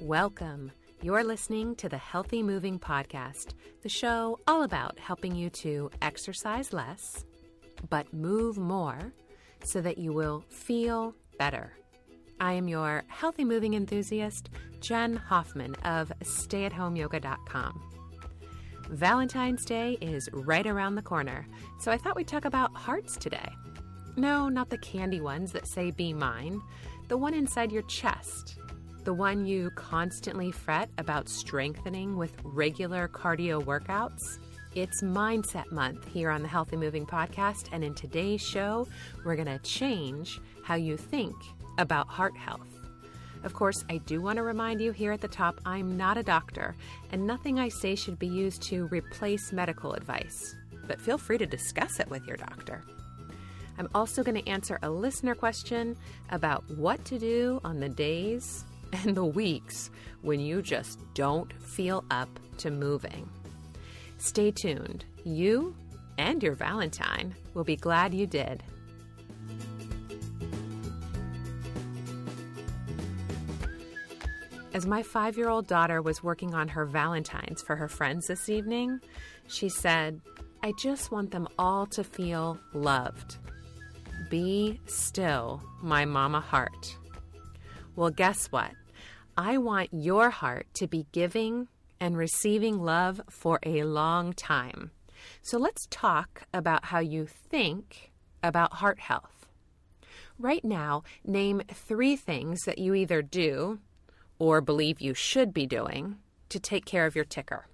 Welcome. You're listening to the Healthy Moving Podcast, the show all about helping you to exercise less, but move more so that you will feel better. I am your healthy moving enthusiast, Jen Hoffman of stayathomeyoga.com. Valentine's Day is right around the corner, so I thought we'd talk about hearts today. No, not the candy ones that say "be mine," the one inside your chest, the one you constantly fret about strengthening with regular cardio workouts. It's Mindset Month here on the Healthy Moving Podcast, and in today's show, we're going to change how you think about heart health. Of course, I do want to remind you here at the top, I'm not a doctor, and nothing I say should be used to replace medical advice, but feel free to discuss it with your doctor. I'm also going to answer a listener question about what to do on the days and the weeks when you just don't feel up to moving. Stay tuned. You and your Valentine will be glad you did. As my 5-year-old daughter was working on her Valentines for her friends this evening, she said, "I just want them all to feel loved. Be still, my mama heart." Well, guess what? I want your heart to be giving and receiving love for a long time. So let's talk about how you think about heart health. Right now, name 3 things that you either do or believe you should be doing to take care of your ticker.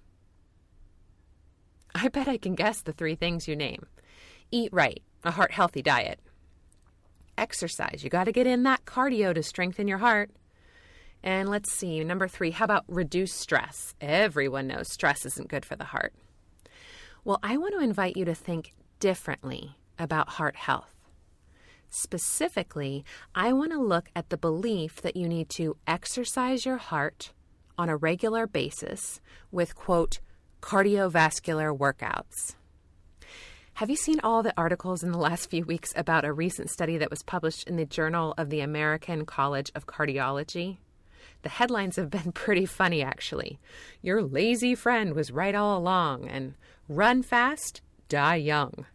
I bet I can guess the 3 things you name. Eat right, a heart-healthy diet. Exercise, you got to get in that cardio to strengthen your heart. And let's see, number 3, how about reduce stress? Everyone knows stress isn't good for the heart. Well, I want to invite you to think differently about heart health. Specifically, I want to look at the belief that you need to exercise your heart on a regular basis with, quote, cardiovascular workouts. Have you seen all the articles in the last few weeks about a recent study that was published in the Journal of the American College of Cardiology? The headlines have been pretty funny, actually. "Your lazy friend was right all along," and "Run fast, die young."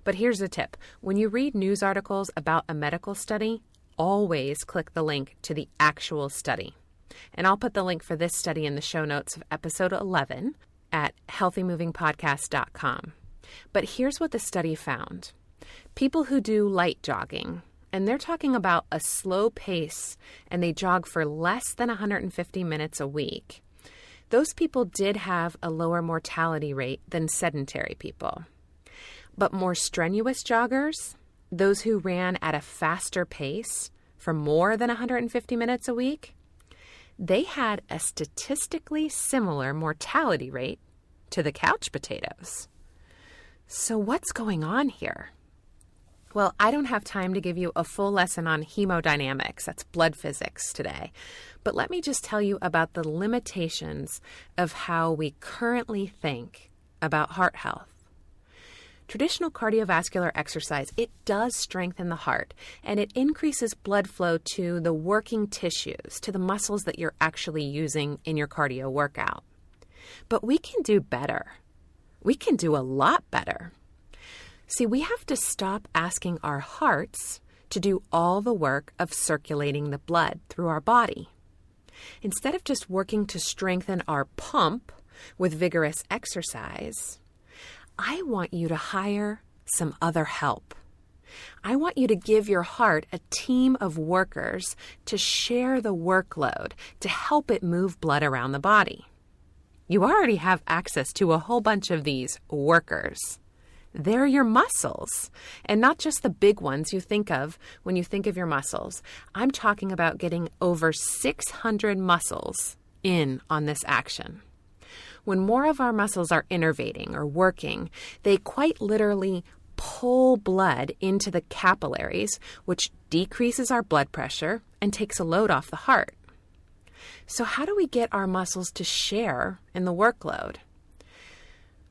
But here's the tip. When you read news articles about a medical study, always click the link to the actual study. And I'll put the link for this study in the show notes of episode 11 at healthymovingpodcast.com. But here's what the study found. People who do light jogging, and they're talking about a slow pace, and they jog for less than 150 minutes a week, those people did have a lower mortality rate than sedentary people. But more strenuous joggers, those who ran at a faster pace for more than 150 minutes a week, they had a statistically similar mortality rate to the couch potatoes. So what's going on here? Well, I don't have time to give you a full lesson on hemodynamics, that's blood physics today, but let me just tell you about the limitations of how we currently think about heart health. Traditional cardiovascular exercise, it does strengthen the heart, and it increases blood flow to the working tissues, to the muscles that you're actually using in your cardio workout. But we can do better. We can do a lot better. See, we have to stop asking our hearts to do all the work of circulating the blood through our body. Instead of just working to strengthen our pump with vigorous exercise, I want you to hire some other help. I want you to give your heart a team of workers to share the workload, to help it move blood around the body. You already have access to a whole bunch of these workers. They're your muscles, and not just the big ones you think of when you think of your muscles. I'm talking about getting over 600 muscles in on this action. When more of our muscles are innervating or working, they quite literally pull blood into the capillaries, which decreases our blood pressure and takes a load off the heart. So how do we get our muscles to share in the workload?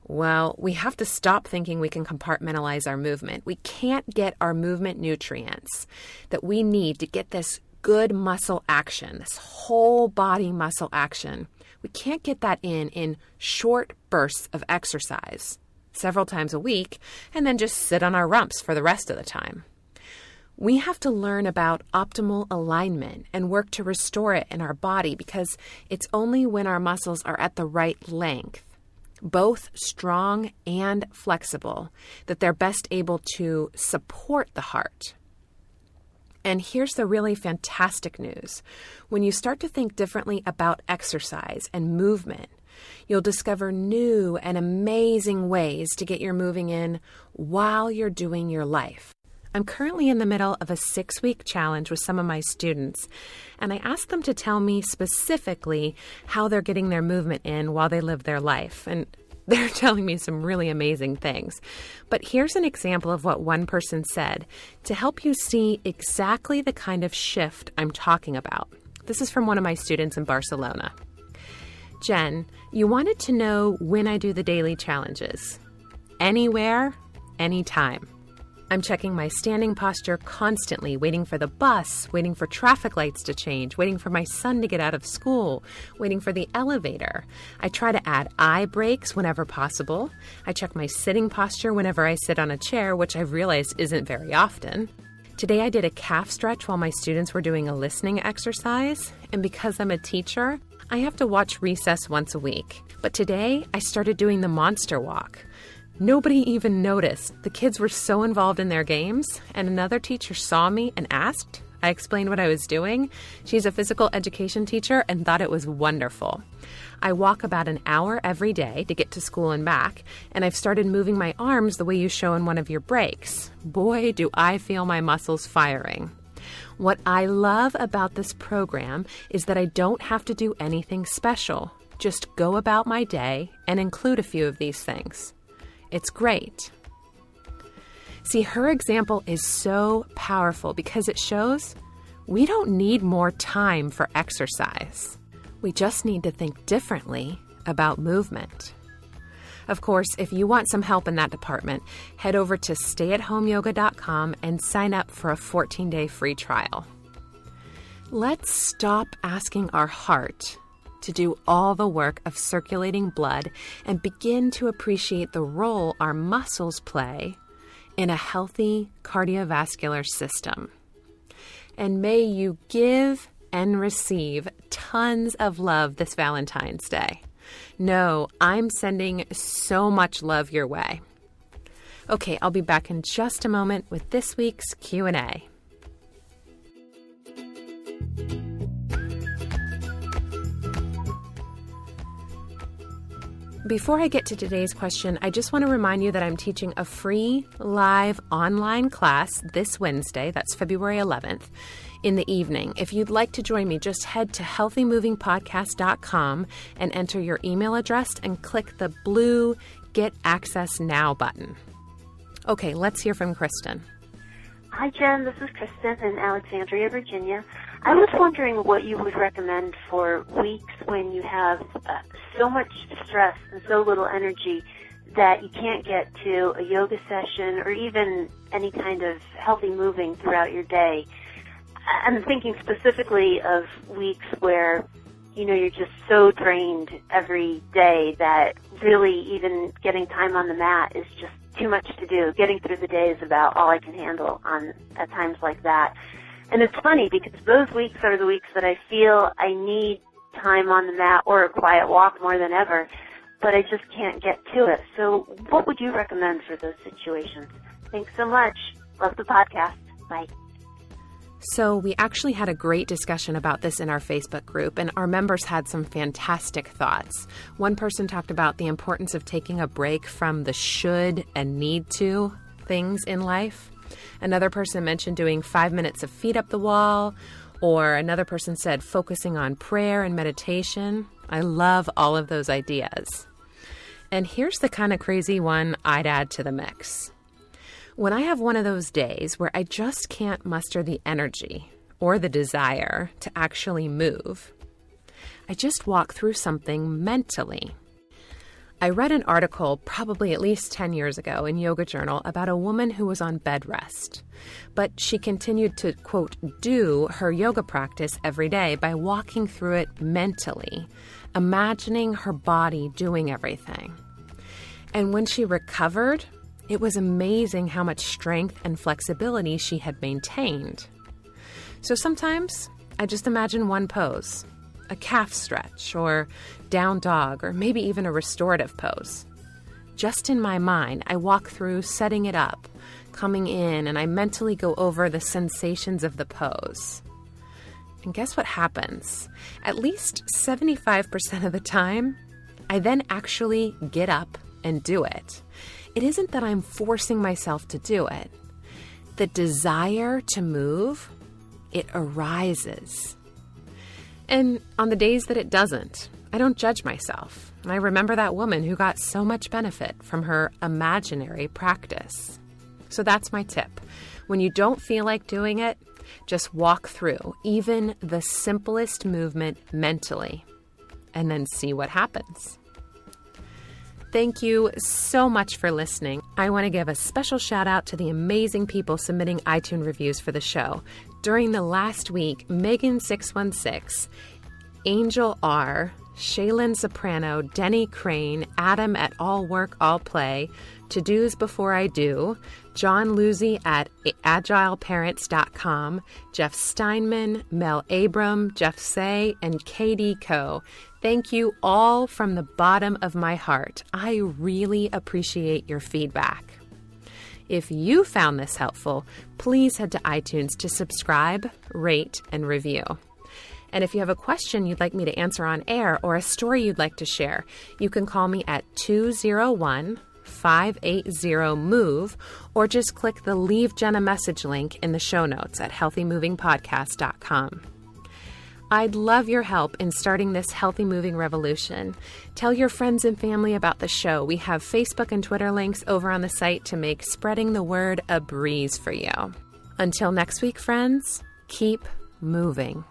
Well, we have to stop thinking we can compartmentalize our movement. We can't get our movement nutrients that we need to get this good muscle action, this whole body muscle action. We can't get that in short bursts of exercise, several times a week, and then just sit on our rumps for the rest of the time. We have to learn about optimal alignment and work to restore it in our body, because it's only when our muscles are at the right length, both strong and flexible, that they're best able to support the heart. And here's the really fantastic news. When you start to think differently about exercise and movement, you'll discover new and amazing ways to get your moving in while you're doing your life. I'm currently in the middle of a 6-week challenge with some of my students, and I asked them to tell me specifically how they're getting their movement in while they live their life. And they're telling me some really amazing things. But here's an example of what one person said to help you see exactly the kind of shift I'm talking about. This is from one of my students in Barcelona. Jen, you wanted to know when I do the daily challenges. Anywhere, anytime. I'm checking my standing posture constantly, waiting for the bus, waiting for traffic lights to change, waiting for my son to get out of school, waiting for the elevator. I try to add eye breaks whenever possible. I check my sitting posture whenever I sit on a chair, which I've realized isn't very often. Today I did a calf stretch while my students were doing a listening exercise, and because I'm a teacher, I have to watch recess once a week. But today I started doing the monster walk. Nobody even noticed. The kids were so involved in their games, and another teacher saw me and asked. I explained what I was doing. She's a physical education teacher and thought it was wonderful. I walk about an hour every day to get to school and back, and I've started moving my arms the way you show in one of your breaks. Boy, do I feel my muscles firing. What I love about this program is that I don't have to do anything special. Just go about my day and include a few of these things. It's great. See, her example is so powerful because it shows we don't need more time for exercise. We just need to think differently about movement. Of course, if you want some help in that department, head over to stayathomeyoga.com and sign up for a 14-day free trial. Let's stop asking our heart to do all the work of circulating blood and begin to appreciate the role our muscles play in a healthy cardiovascular system. And may you give and receive tons of love this Valentine's Day. No, I'm sending so much love your way. Okay, I'll be back in just a moment with this week's Q&A. Before I get to today's question, I just want to remind you that I'm teaching a free live online class this Wednesday, that's February 11th, in the evening. If you'd like to join me, just head to healthymovingpodcast.com and enter your email address and click the blue Get Access Now button. Okay, let's hear from Kristen. Hi, Jen. This is Kristen in Alexandria, Virginia. I was wondering what you would recommend for weeks when you have so much stress and so little energy that you can't get to a yoga session or even any kind of healthy moving throughout your day. I'm thinking specifically of weeks where, you're just so drained every day that really even getting time on the mat is just too much to do. Getting through the day is about all I can handle at times like that. And it's funny because those weeks are the weeks that I feel I need time on the mat or a quiet walk more than ever, but I just can't get to it. So what would you recommend for those situations? Thanks so much. Love the podcast. Bye. So we actually had a great discussion about this in our Facebook group, and our members had some fantastic thoughts. One person talked about the importance of taking a break from the should and need to things in life. Another person mentioned doing 5 minutes of feet up the wall, or another person said focusing on prayer and meditation. I love all of those ideas. And here's the kind of crazy one I'd add to the mix. When I have one of those days where I just can't muster the energy or the desire to actually move, I just walk through something mentally. I read an article probably at least 10 years ago in Yoga Journal about a woman who was on bed rest, but she continued to, quote, do her yoga practice every day by walking through it mentally, imagining her body doing everything. And when she recovered, it was amazing how much strength and flexibility she had maintained. So sometimes I just imagine one pose, a calf stretch or down dog, or maybe even a restorative pose. Just in my mind, I walk through setting it up, coming in, and I mentally go over the sensations of the pose. And guess what happens? At least 75% of the time, I then actually get up and do it. It isn't that I'm forcing myself to do it. The desire to move, it arises. And on the days that it doesn't, I don't judge myself. I remember that woman who got so much benefit from her imaginary practice. So that's my tip. When you don't feel like doing it, just walk through even the simplest movement mentally and then see what happens. Thank you so much for listening. I want to give a special shout out to the amazing people submitting iTunes reviews for the show. During the last week, Megan616, Angel R., Shaylin Soprano, Denny Crane, Adam at All Work, All Play, To Do's Before I Do, John Luzzi at agileparents.com, Jeff Steinman, Mel Abram, Jeff Say, and Katie Coe. Thank you all from the bottom of my heart. I really appreciate your feedback. If you found this helpful, please head to iTunes to subscribe, rate, and review. And if you have a question you'd like me to answer on air or a story you'd like to share, you can call me at 201-580-MOVE or just click the Leave Jen a Message link in the show notes at healthymovingpodcast.com. I'd love your help in starting this healthy moving revolution. Tell your friends and family about the show. We have Facebook and Twitter links over on the site to make spreading the word a breeze for you. Until next week, friends, keep moving.